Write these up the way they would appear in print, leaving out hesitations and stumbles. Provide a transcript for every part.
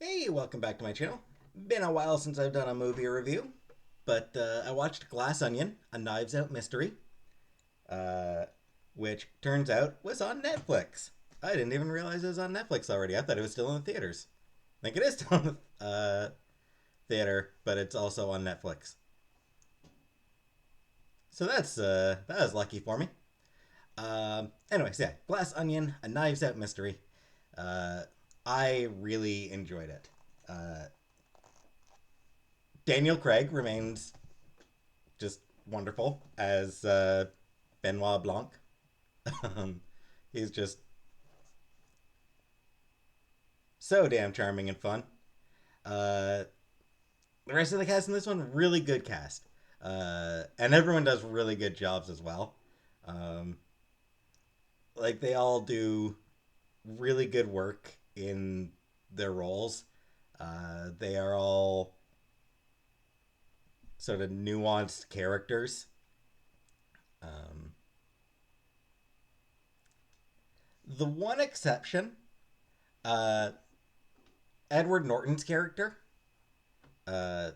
Hey, welcome back to my channel. Been a while since I've done a movie review, but I watched Glass Onion, a Knives Out mystery, uh, which turns out was on Netflix. I didn't even realize it was on Netflix already. I thought it was still in the theaters. I think it is still in the theater, but it's also on Netflix. So that was lucky for me. Anyways, yeah, Glass Onion, a Knives Out mystery. Uh, I really enjoyed it. Daniel Craig remains just wonderful as Benoit Blanc. um, he's just so damn charming and fun. Uh, the rest of the cast in this one, really good cast. And everyone does really good jobs as well. Um, like they all do really good work in their roles. They are all sort of nuanced characters. Um, the one exception, uh, Edward Norton's character, uh,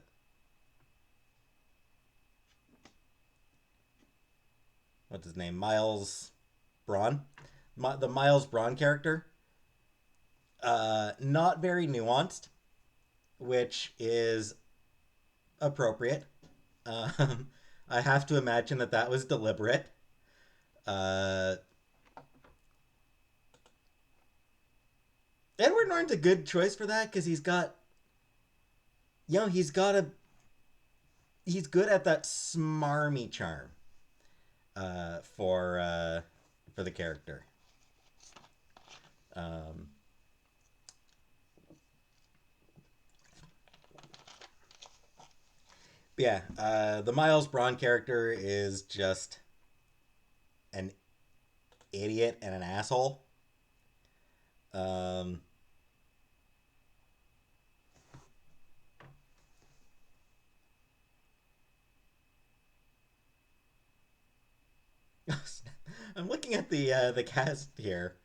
what's his name? Miles Braun. The Miles Braun character, not very nuanced, which is appropriate. Um, I have to imagine that that was deliberate. Uh, Edward Norton's a good choice for that because he's got a, he's good at that smarmy charm uh, for uh, for the character. Um, yeah, the Miles Braun character is just an idiot and an asshole. Um, I'm looking at the cast here.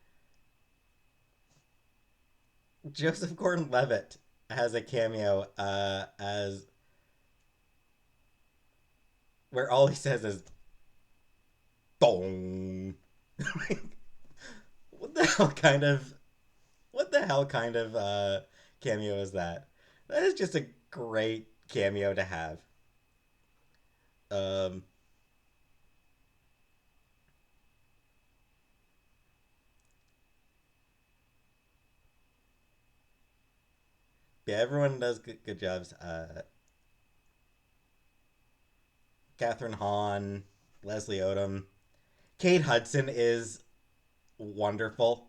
Joseph Gordon-Levitt has a cameo as where all he says is "dong." what the hell kind of what the hell kind of cameo is that? That is just a great cameo to have. Um, yeah, everyone does good jobs. Catherine Hahn, Leslie Odom, Kate Hudson is wonderful.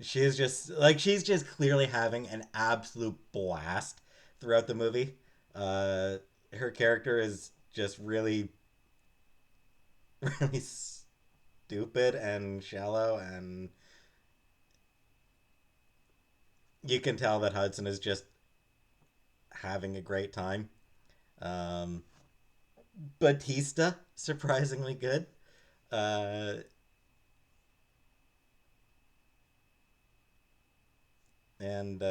She's just clearly having an absolute blast throughout the movie. Uh, Her character is just really, really stupid and shallow, and you can tell that Hudson is just having a great time. Um, Batista, surprisingly good. Uh, and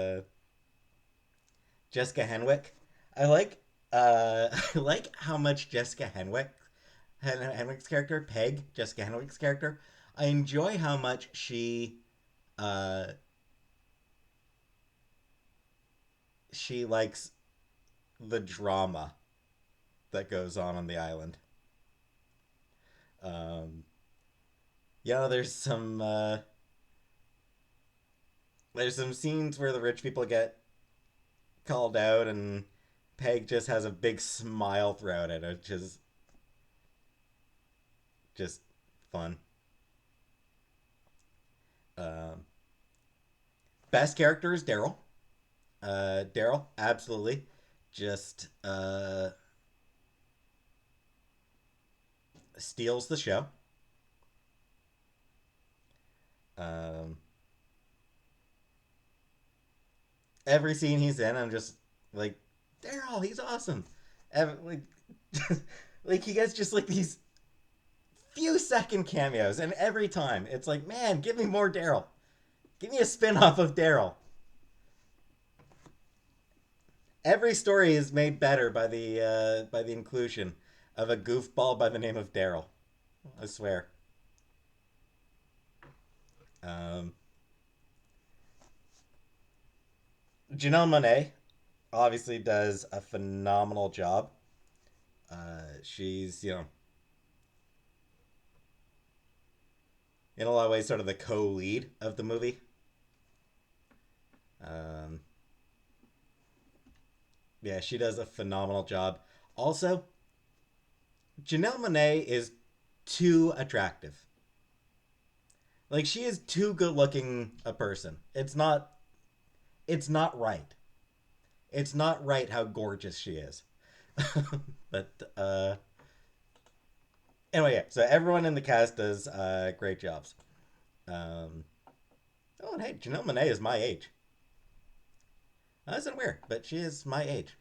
Jessica Henwick. I like I like how much Henwick's character, Peg, Jessica Henwick's character. I enjoy how much uh she likes the drama that goes on the island. Um, yeah, there's some scenes where the rich people get called out, and Peg just has a big smile throughout it, which is just fun. Um, Best character is Daryl. Daryl, absolutely, just steals the show. Um, every scene he's in, I'm just like, Daryl, he's awesome. Like, like he gets just like these few second cameos, and every time it's like, man, give me more Daryl. Give me a spin off of Daryl. Every story is made better by the inclusion of a goofball by the name of Daryl. I swear. Um, Janelle Monae obviously does a phenomenal job. She's, in a lot of ways, sort of the co-lead of the movie. Um, yeah, she does a phenomenal job. Also, Janelle Monae is too attractive. Like she is too good looking a person. It's not right. It's not right how gorgeous she is. But anyway, yeah. So everyone in the cast does great jobs. Um, oh, and hey, Janelle Monae is my age. That's not weird, but she is my age.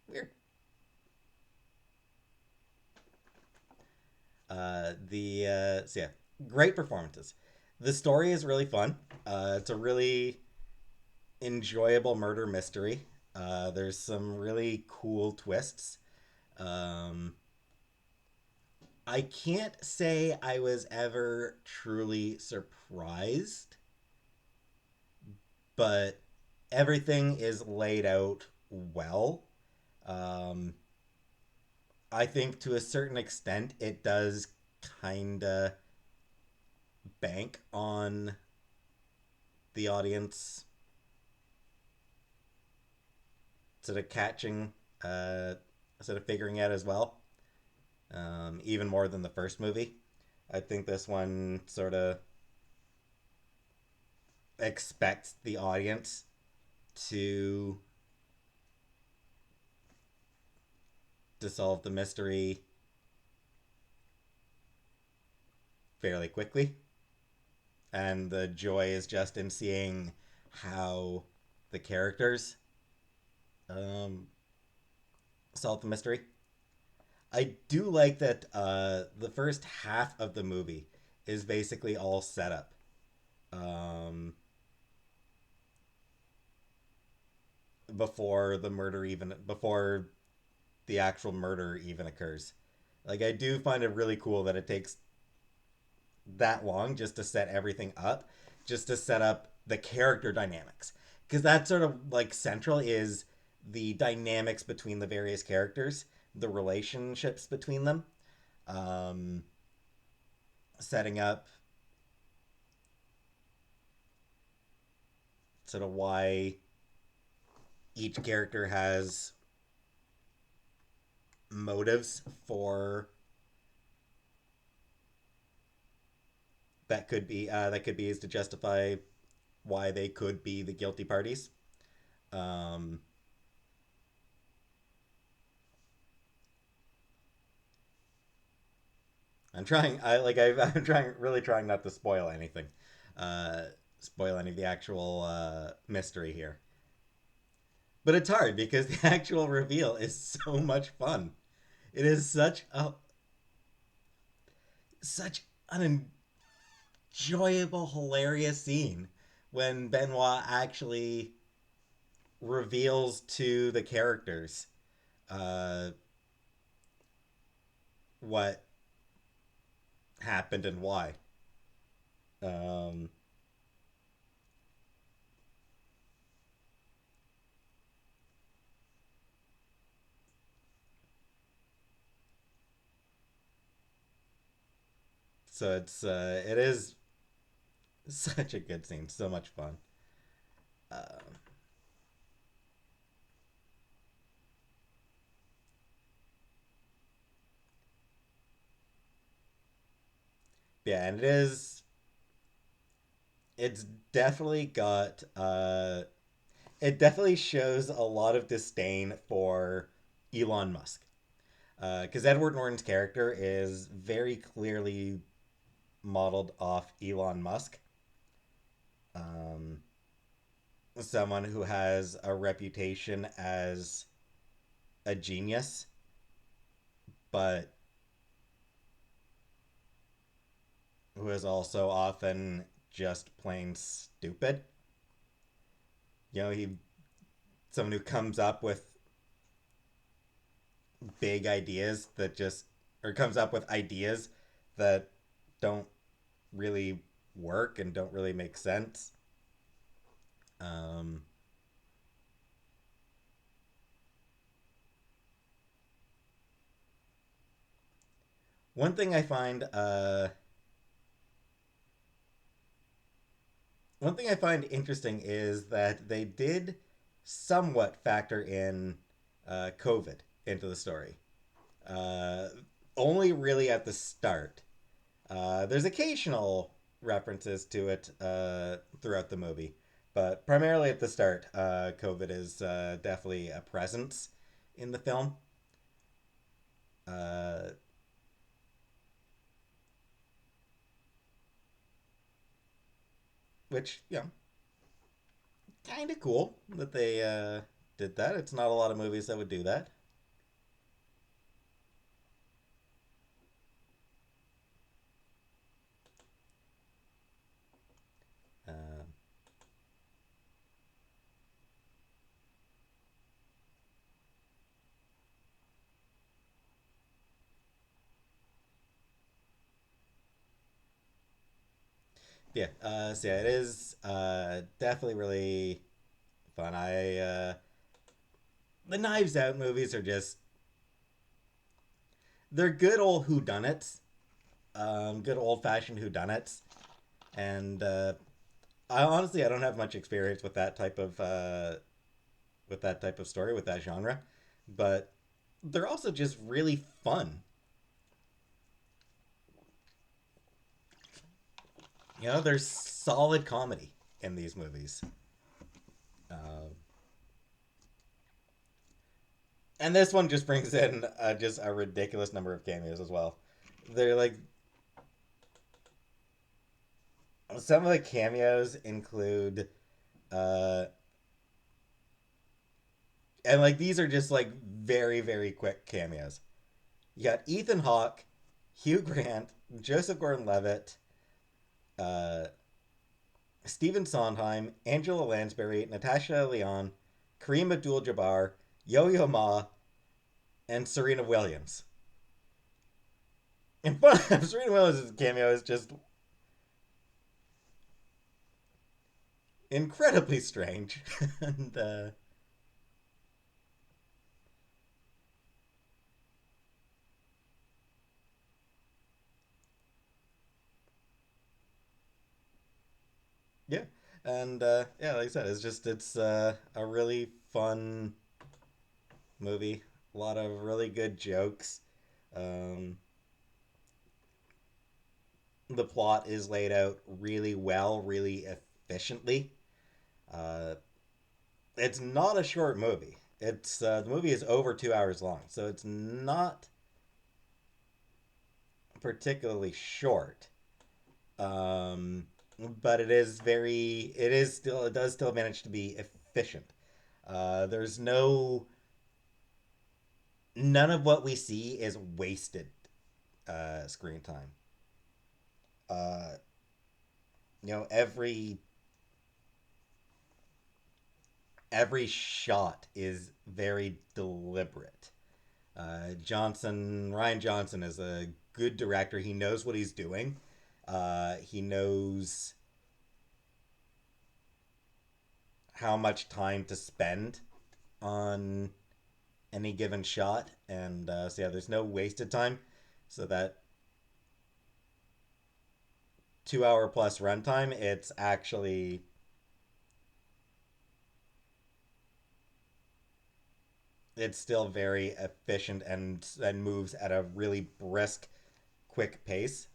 Weird. So yeah, great performances. The story is really fun. It's a really enjoyable murder mystery. There's some really cool twists. Um, I can't say I was ever truly surprised, but everything is laid out well. Um, I think to a certain extent it does kind of bank on the audience sort of catching, uh, sort of figuring out as well, even more than the first movie. I think this one sort of expects the audience to solve the mystery fairly quickly, and the joy is just in seeing how the characters um, solve the mystery. I do like that the first half of the movie is basically all set up. Um, before the actual murder even occurs. Like I do find it really cool that it takes that long just to set everything up, just to set up the character dynamics. Because that's sort of like central is the dynamics between the various characters, the relationships between them, um, setting up sort of why each character has motives for that could be used to justify why they could be the guilty parties. Um, I'm trying. I'm trying, really trying not to spoil anything. Uh, Spoil any of the actual mystery here. But it's hard because the actual reveal is so much fun. It is such an enjoyable, hilarious scene when Benoit actually reveals to the characters uh, what happened and why. Um, so it is such a good scene, so much fun. Um, yeah, and it's definitely got it definitely shows a lot of disdain for Elon Musk. Because Edward Norton's character is very clearly modeled off Elon Musk, um, someone who has a reputation as a genius, but was also often just plain stupid. He someone who comes up with big ideas that just or comes up with ideas that don't really work and don't really make sense. Um, one thing I find one thing I find interesting is that they did somewhat factor in COVID into the story. Uh, Only really at the start. There's occasional references to it throughout the movie, but primarily at the start, COVID is definitely a presence in the film. Uh, which, kind of cool that they did that. It's not a lot of movies that would do that. Uh, yeah, so yeah, it is definitely really fun. The Knives Out movies are just they're good old whodunits, good old fashioned whodunits, and I don't have much experience with that type of story with that genre, but they're also just really fun. There's solid comedy in these movies. Uh, and this one just brings in just a ridiculous number of cameos as well. They're like some of the cameos include uh and like these are just like very quick cameos. You got Ethan Hawke, Hugh Grant, Joseph Gordon-Levitt, uh Stephen Sondheim, Angela Lansbury, Natasha Lyonne, Kareem Abdul-Jabbar, Yo-Yo Ma, and Serena Williams. And Serena Williams' cameo is just incredibly strange. And yeah, and yeah, like I said, it's a really fun movie. A lot of really good jokes. Um, the plot is laid out really well, really efficiently. Uh, it's not a short movie. It's The movie is over 2 hours long, so it's not particularly short. Um, but it does still manage to be efficient. There's none of what we see is wasted screen time. Uh, you know, every shot is very deliberate. Ryan Johnson is a good director. He knows what he's doing. He knows how much time to spend on any given shot, and so yeah, there's no wasted time. So that 2 hour plus runtime, it's still very efficient and moves at a really brisk, quick pace.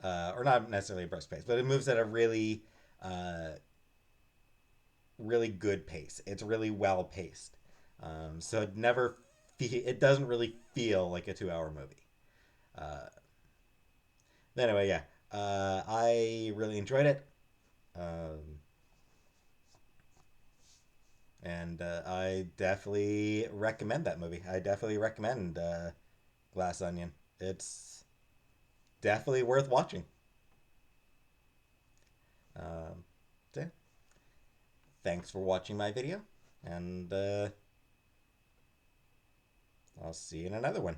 Or not necessarily a brisk pace, but it moves at a uh, really good pace. It's really well paced. So it doesn't really feel like a 2 hour movie. Uh, anyway, yeah, I really enjoyed it, um, and I definitely recommend that movie. I definitely recommend Glass Onion. It's definitely worth watching. So, thanks for watching my video, and I'll see you in another one.